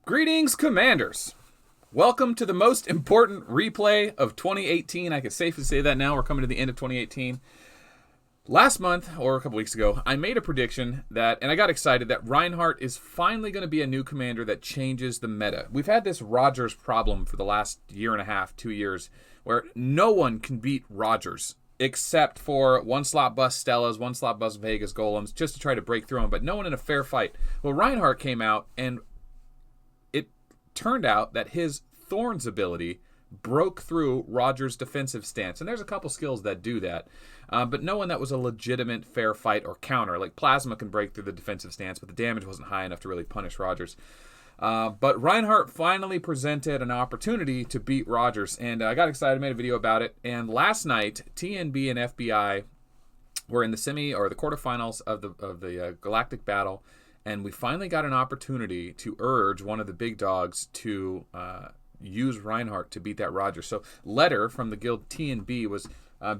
Greetings, Commanders. Welcome to the most important replay of 2018. I can safely say that now. We're coming to the end of 2018. Last month, or a couple weeks ago, I made a prediction that, and I got excited, that Reinhardt is finally going to be a new commander that changes the meta. We've had this Rogers problem for the last year and a half, 2 years, where no one can beat Rogers except for one slot bust Stellas, one slot bust Vegas Golems, just to try to break through them, but no one in a fair fight. Well, Reinhardt came out, and it turned out that his Thorns ability broke through Rogers' defensive stance. And there's a couple skills that do that. But no one that was a legitimate fair fight or counter. Like Plasma can break through the defensive stance, but the damage wasn't high enough to really punish Rogers. But Reinhardt finally presented an opportunity to beat Rogers. And I got excited, made a video about it. And last night, TNB and FBI were in the the quarterfinals of the Galactic Battle. And we finally got an opportunity to urge one of the big dogs to use Reinhardt to beat that Rogers. So Letter from the guild TNB was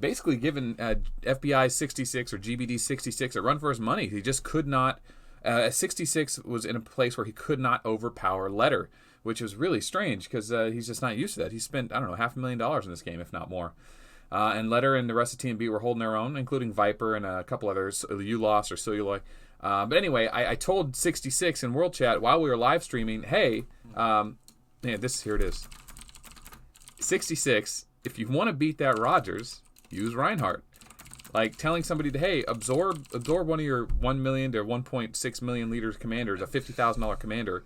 basically given FBI 66 or GBD 66 a run for his money. He just could not. 66 was in a place where he could not overpower Letter, which was really strange because he's just not used to that. He spent, I don't know, $500,000 in this game, if not more. And Letter and the rest of TNB were holding their own, including Viper and a couple others, Ulos or Celluloid. But anyway, I told 66 in World Chat while we were live streaming, hey, here it is. 66, if you want to beat that Rogers, use Reinhardt. Like telling somebody to, hey, absorb one of your 1 million to 1.6 million liters commanders, a $50,000 commander,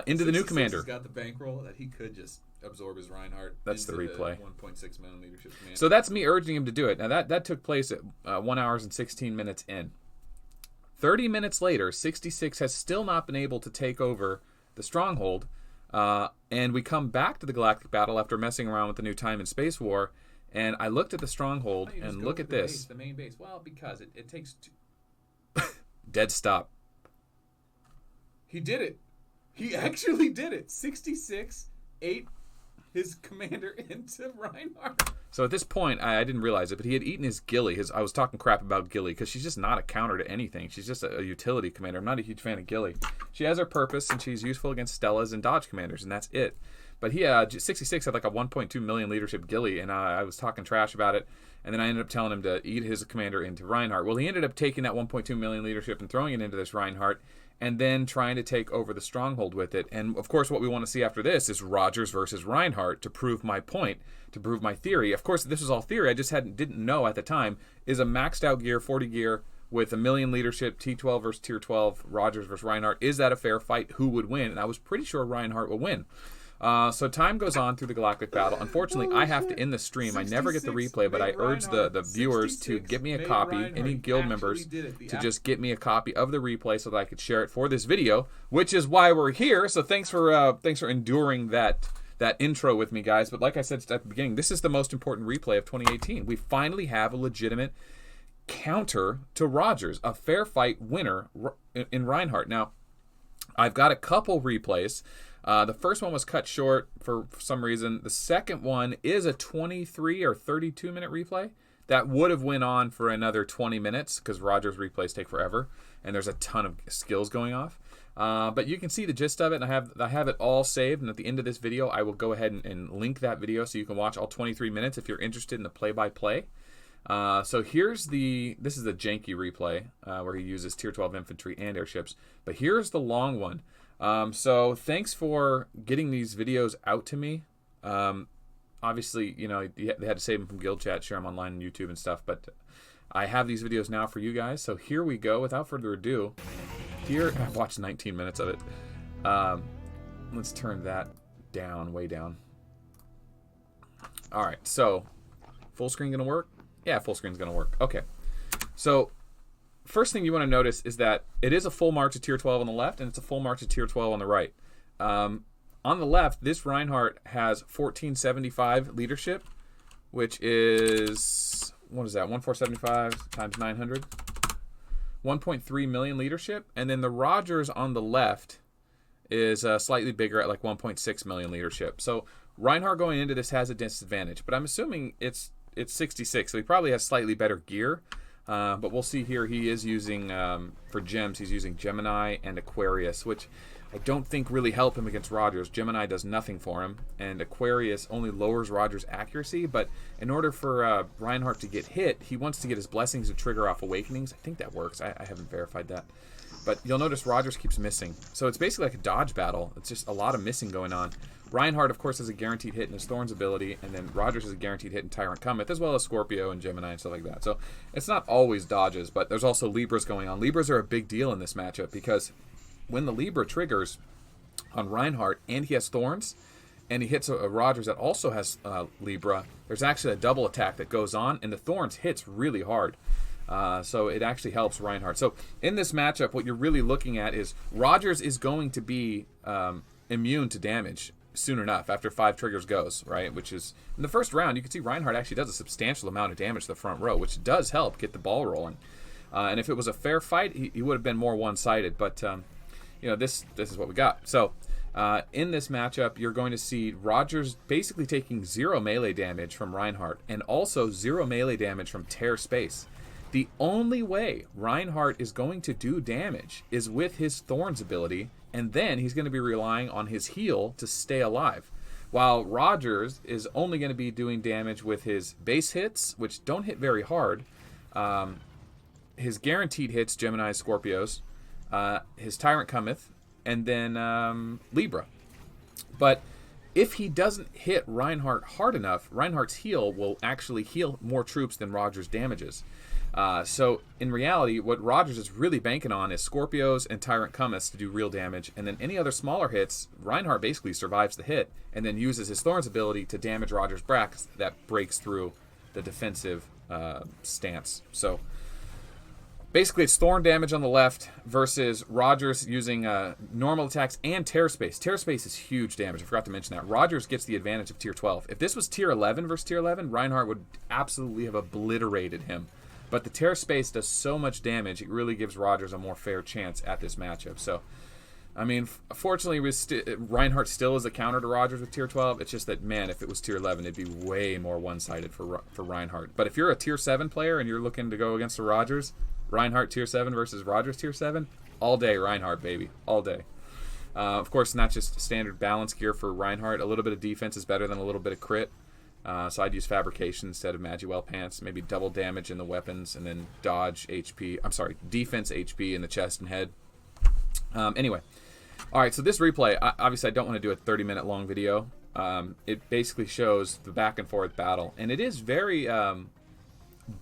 into the new commander. He's got the bankroll that he could just absorb his Reinhardt. That's the replay. 1.6 million leadership commander. So that's me urging him to do it. Now that took place at 1 hour and 16 minutes in. 30 minutes later, 66 has still not been able to take over the stronghold. And we come back to the Galactic Battle after messing around with the new Time and Space War. And I looked at the stronghold and look at this. The main base. Well, because it takes two. Dead stop. He did it. He actually did it. 66 ate his commander into Reinhardt. So at this point, I didn't realize it, but he had eaten his Gilly. I was talking crap about Gilly because she's just not a counter to anything. She's just a utility commander. I'm not a huge fan of Gilly. She has her purpose, and she's useful against Stellas and dodge commanders, and that's it. But 66 had like a 1.2 million leadership Gilly, and I was talking trash about it, and then I ended up telling him to eat his commander into Reinhardt. Well, he ended up taking that 1.2 million leadership and throwing it into this Reinhardt, and then trying to take over the stronghold with it. And of course, what we want to see after this is Rogers versus Reinhardt to prove my point, to prove my theory. Of course, this was all theory. I just didn't know at the time. Is a maxed out gear, 40 gear, with a million leadership, T12 versus Tier 12, Rogers versus Reinhardt. Is that a fair fight? Who would win? And I was pretty sure Reinhardt would win. So time goes on through the Galactic Battle. Unfortunately, I have to end the stream. I never get the replay, but I urge the viewers to get me a copy, any guild members, to just get me a copy of the replay so that I could share it for this video, which is why we're here. So thanks for enduring that intro with me, guys. But like I said at the beginning, this is the most important replay of 2018. We finally have a legitimate counter to Rogers, a fair fight winner in Reinhardt. Now, I've got a couple replays. The first one was cut short for some reason. The second one is a 23 or 32 minute replay that would have went on for another 20 minutes because Rogers replays take forever and there's a ton of skills going off. But you can see the gist of it, and I have it all saved. And at the end of this video, I will go ahead and link that video so you can watch all 23 minutes if you're interested in the play-by-play. So this is the janky replay where he uses Tier 12 infantry and airships. But here's the long one. So thanks for getting these videos out to me. Obviously, they had to save them from guild chat, share them online on YouTube and stuff. But I have these videos now for you guys. So here we go. Without further ado, I've watched 19 minutes of it. Let's turn that down, way down. All right. So full screen gonna work? Yeah, full screen's gonna work. Okay. So first thing you want to notice is that it is a full march of Tier 12 on the left, and it's a full march of Tier 12 on the right. On the left, this Reinhardt has 1475 leadership, which is, what is that, 1475 times 900? 1.3 million leadership. And then the Rogers on the left is slightly bigger at like 1.6 million leadership. So Reinhardt going into this has a disadvantage, but I'm assuming it's 66, so he probably has slightly better gear. But we'll see here he is using, for gems, he's using Gemini and Aquarius, which I don't think really help him against Rogers. Gemini does nothing for him, and Aquarius only lowers Rogers' accuracy, but in order for Reinhardt to get hit, he wants to get his blessings to trigger off awakenings. I think that works. I haven't verified that. But you'll notice Rogers keeps missing. So it's basically like a dodge battle. It's just a lot of missing going on. Reinhardt, of course, has a guaranteed hit in his Thorns ability, and then Rogers has a guaranteed hit in Tyrant Cometh, as well as Scorpio and Gemini and stuff like that. So it's not always dodges, but there's also Libras going on. Libras are a big deal in this matchup because when the Libra triggers on Reinhardt and he has Thorns, and he hits a Rogers that also has Libra, there's actually a double attack that goes on, and the Thorns hits really hard. So it actually helps Reinhardt. So in this matchup, what you're really looking at is Rogers is going to be immune to damage soon enough after 5 triggers goes, right? Which is, in the first round, you can see Reinhardt actually does a substantial amount of damage to the front row, which does help get the ball rolling. And if it was a fair fight, he would have been more one-sided. But, this is what we got. So in this matchup, you're going to see Rogers basically taking 0 melee damage from Reinhardt and also 0 melee damage from Tear Space. The only way Reinhardt is going to do damage is with his Thorns ability, and then he's going to be relying on his heal to stay alive. While Rogers is only going to be doing damage with his base hits, which don't hit very hard, his guaranteed hits, Gemini, Scorpios, his Tyrant Cometh, and then Libra. But if he doesn't hit Reinhardt hard enough, Reinhardt's heal will actually heal more troops than Rogers' damages. So in reality, what Rogers is really banking on is Scorpios and Tyrant Comeths to do real damage, and then any other smaller hits, Reinhardt basically survives the hit and then uses his Thorns ability to damage Rogers' Brax that breaks through the defensive stance. So basically it's Thorn damage on the left versus Rogers using normal attacks and Tear Space. Tear Space is huge damage. I forgot to mention that. Rogers gets the advantage of Tier 12. If this was Tier 11 versus Tier 11, Reinhardt would absolutely have obliterated him. But the Tear Space does so much damage, it really gives Rogers a more fair chance at this matchup. So, I mean, fortunately, Reinhardt still is a counter to Rogers with Tier 12. It's just that, man, if it was Tier 11, it'd be way more one-sided for Reinhardt. But if you're a Tier 7 player and you're looking to go against the Rogers, Reinhardt Tier 7 versus Rogers Tier 7, all day Reinhardt, baby, all day. Of course, not just standard balance gear for Reinhardt. A little bit of defense is better than a little bit of crit. So I'd use Fabrication instead of Magiwell Pants. Maybe double damage in the weapons and then dodge HP. I'm sorry, defense HP in the chest and head. Anyway. All right, so this replay, obviously I don't want to do a 30-minute long video. It basically shows the back and forth battle. And it is very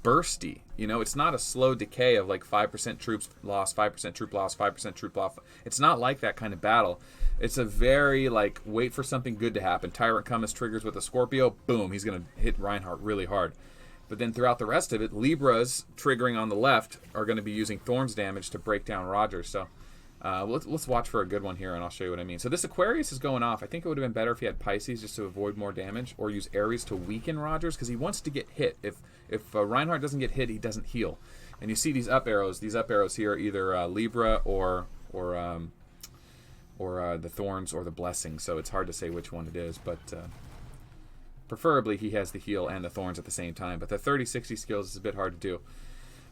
bursty. You know, it's not a slow decay of like 5% troops lost, 5% troop loss, 5% troop loss. It's not like that kind of battle. It's a very, like, wait for something good to happen. Tyrant Cometh triggers with a Scorpio. Boom, he's going to hit Reinhardt really hard. But then throughout the rest of it, Libras triggering on the left are going to be using Thorns damage to break down Rogers. So let's watch for a good one here, and I'll show you what I mean. So this Aquarius is going off. I think it would have been better if he had Pisces just to avoid more damage, or use Aries to weaken Rogers, because he wants to get hit. If Reinhardt doesn't get hit, he doesn't heal. And you see these up arrows. These up arrows here are either Libra or the Thorns or the Blessing, so it's hard to say which one it is, but preferably he has the heal and the Thorns at the same time. But the 30-60 skills is a bit hard to do.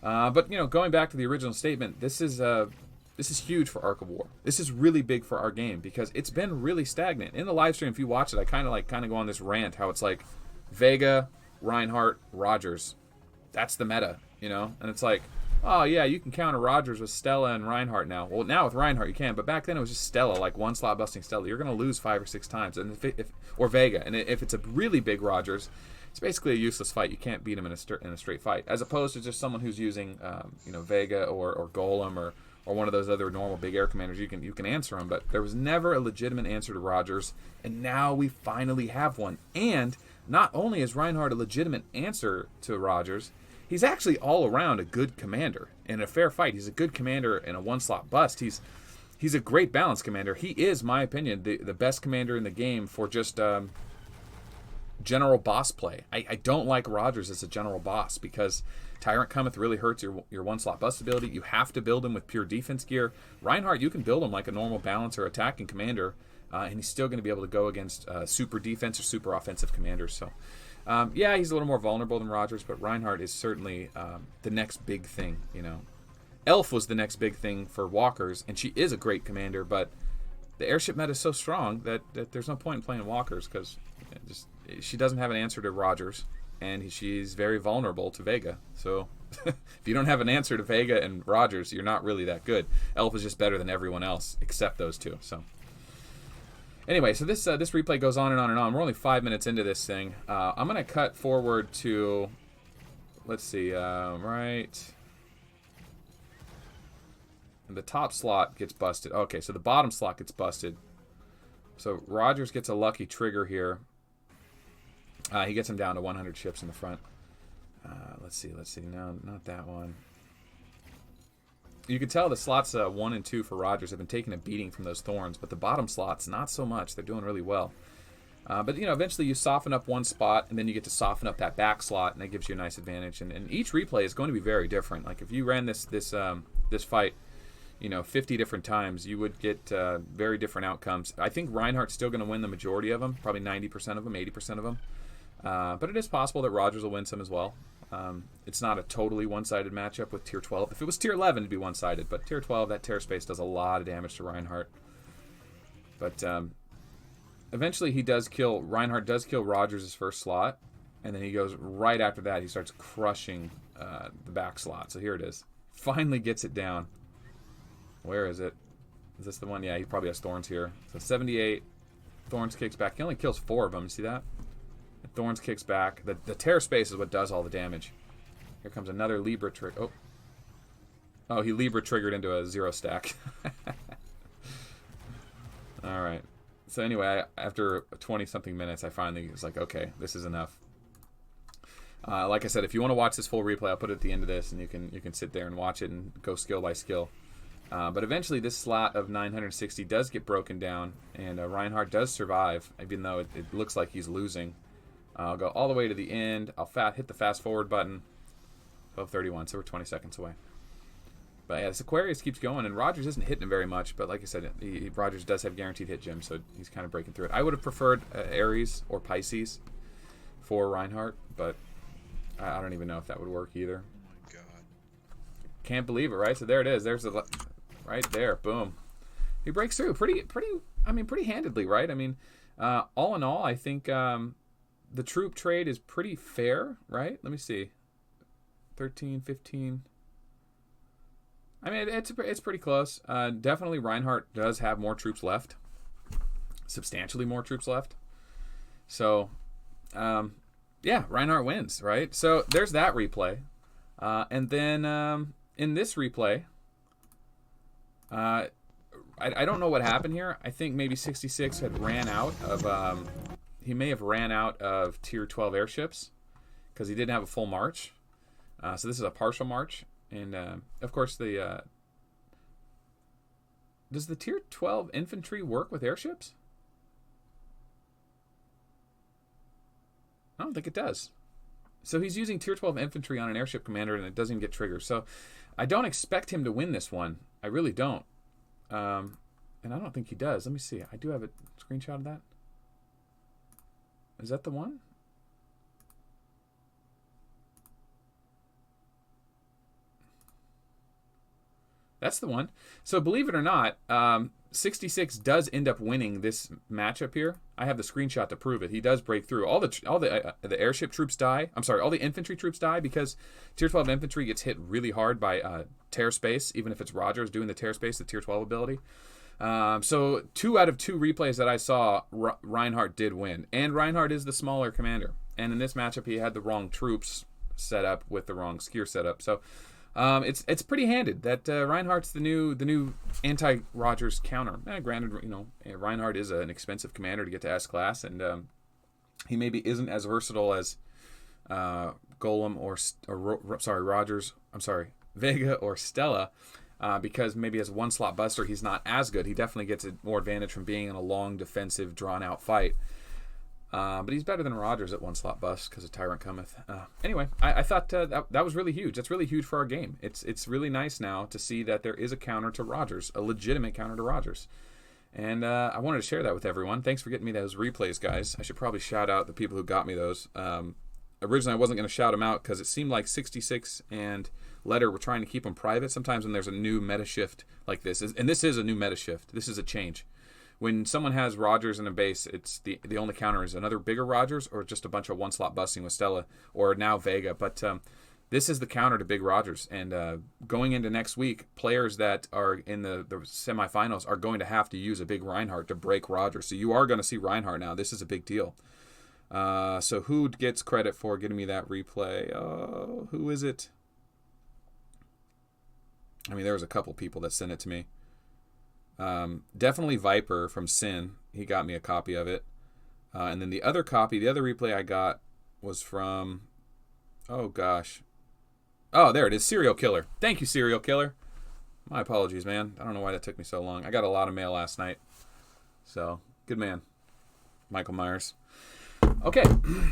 But, you know, going back to the original statement, this is huge for Arc of War. This is really big for our game because it's been really stagnant. In the live stream, if you watch it, I kind of go on this rant how it's like Vega, Reinhardt, Rogers. That's the meta, you know? And it's like, oh, yeah, you can counter Rogers with Stella and Reinhardt now. Well, now with Reinhardt you can, but back then it was just Stella, like one slot busting Stella. You're going to lose 5 or 6 times, and or Vega. And if it's a really big Rogers, it's basically a useless fight. You can't beat him in a straight fight, as opposed to just someone who's using, Vega or Golem or one of those other normal big air commanders. You can answer him, but there was never a legitimate answer to Rogers, and now we finally have one. And not only is Reinhardt a legitimate answer to Rogers, he's actually all around a good commander. In a fair fight, he's a good commander in a one-slot bust. He's a great balance commander. He is, my opinion, the best commander in the game for just general boss play. I don't like Rogers as a general boss because Tyrant Cometh really hurts your one-slot bust ability. You have to build him with pure defense gear. Reinhardt, you can build him like a normal balance or attacking commander, and he's still going to be able to go against super defense or super offensive commanders. So, yeah, he's a little more vulnerable than Rogers, but Reinhardt is certainly the next big thing, you know. Elf was the next big thing for walkers, and she is a great commander, but the airship meta is so strong that there's no point in playing walkers because she doesn't have an answer to Rogers, and she's very vulnerable to Vega. So if you don't have an answer to Vega and Rogers, you're not really that good. Elf is just better than everyone else except those two. So anyway, so this replay goes on and on and on. We're only 5 minutes into this thing. I'm going to cut forward to, let's see, right. And the top slot gets busted. Okay, so the bottom slot gets busted. So Rogers gets a lucky trigger here. He gets him down to 100 ships in the front. Let's see. No, not that one. You can tell the slots 1 and 2 for Rogers have been taking a beating from those thorns, but the bottom slots, not so much. They're doing really well. But, eventually you soften up one spot, and then you get to soften up that back slot, and that gives you a nice advantage. And each replay is going to be very different. Like, if you ran this fight, 50 different times, you would get very different outcomes. I think Reinhardt's still going to win the majority of them, probably 90% of them, 80% of them. But it is possible that Rogers will win some as well. It's not a totally one-sided matchup with Tier 12. If it was Tier 11, it'd be one-sided. But Tier 12, that tear space does a lot of damage to Reinhardt. But eventually Reinhardt does kill Rogers' first slot. And then he goes right after that. He starts crushing the back slot. So here it is. Finally gets it down. Where is it? Is this the one? Yeah, he probably has Thorns here. So 78. Thorns kicks back. He only kills 4 of them. You see that? Thorns kicks back. The tear space is what does all the damage. Here comes another Libra trigger. Oh, he Libra triggered into a 0 stack. All right. So anyway, after 20-something minutes, I finally was like, okay, this is enough. Like I said, if you want to watch this full replay, I'll put it at the end of this, and you can sit there and watch it and go skill by skill. But eventually this slot of 960 does get broken down, and Reinhardt does survive, even though it looks like he's losing. I'll go all the way to the end. I'll hit the fast forward button. 12:31, so we're 20 seconds away. But yeah, this Aquarius keeps going, and Rogers isn't hitting him very much, but like I said, Rogers does have guaranteed hit gems, so he's kind of breaking through it. I would have preferred Ares or Pisces for Reinhardt, but I don't even know if that would work either. Oh my god. Can't believe it, right? So there it is. There's the right there. Boom. He breaks through pretty handedly, right? I mean, all in all, I think the troop trade is pretty fair, right? Let me see. 13, 15. I mean, it's pretty close. Definitely Reinhardt does have more troops left. Substantially more troops left. So, yeah, Reinhardt wins, right? So there's that replay. And then in this replay, I don't know what happened here. I think maybe 66 had ran out of... he may have ran out of Tier 12 airships because he didn't have a full march. So this is a partial march. And, of course, does the Tier 12 infantry work with airships? I don't think it does. So he's using Tier 12 infantry on an airship commander, and it doesn't even get triggers. So I don't expect him to win this one. I really don't. And I don't think he does. Let me see. I do have a screenshot of that. Is that the one? That's the one. So believe it or not, 66 does end up winning this matchup here. I have the screenshot to prove it. He does break through. All the airship troops die. I'm sorry, all the infantry troops die because Tier 12 infantry gets hit really hard by tear space, even if it's Rogers doing the tear space, the Tier 12 ability. So 2 out of 2 replays that I saw, Reinhardt did win. And Reinhardt is the smaller commander. And in this matchup, he had the wrong troops set up with the wrong skier setup. So it's pretty handed that Reinhardt's the new anti-Rogers counter. Granted, Reinhardt is an expensive commander to get to S-class, and he maybe isn't as versatile as Golem or Rogers. I'm sorry, Vega or Stella. Because maybe as a one-slot buster, he's not as good. He definitely gets more advantage from being in a long, defensive, drawn-out fight. But he's better than Rogers at one-slot bust because of Tyrant Cometh. Anyway, I thought that was really huge. That's really huge for our game. It's really nice now to see that there is a counter to Rogers, a legitimate counter to Rogers. And I wanted to share that with everyone. Thanks for getting me those replays, guys. I should probably shout out the people who got me those. Originally, I wasn't going to shout them out because it seemed like 66 and Letter were trying to keep them private. Sometimes when there's a new meta shift like this, and this is a new meta shift. This is a change when someone has Rogers in a base, it's the only counter is another bigger Rogers or just a bunch of one slot busting with Stella or now Vega. But this is the counter to big Rogers. And going into next week, players that are in the semifinals are going to have to use a big Reinhardt to break Rogers. So you are going to see Reinhardt now. This is a big deal. So who gets credit for getting me that replay? Who is it? I mean, there was a couple people that sent it to me. Definitely Viper from Sin. He got me a copy of it. And then the other copy, the other replay I got was from, oh gosh. Oh, there it is, Serial Killer. Thank you, Serial Killer. My apologies, man. I don't know why that took me so long. I got a lot of mail last night. So, good man. Michael Myers. Okay,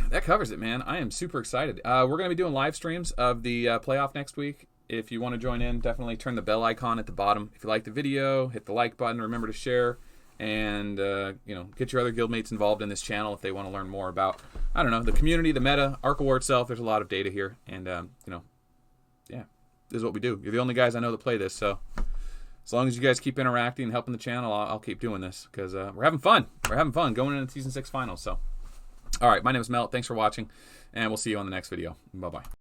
that covers it, man. I am super excited. We're going to be doing live streams of the playoff next week. If you want to join in, definitely turn the bell icon at the bottom. If you like the video, hit the like button. Remember to share. And, get your other guildmates involved in this channel if they want to learn more about, I don't know, the community, the meta, Arc War itself. There's a lot of data here. And, yeah, this is what we do. You're the only guys I know that play this. So as long as you guys keep interacting and helping the channel, I'll keep doing this because we're having fun. We're having fun going into Season 6 finals. So, all right, my name is Melt. Thanks for watching, and we'll see you on the next video. Bye-bye.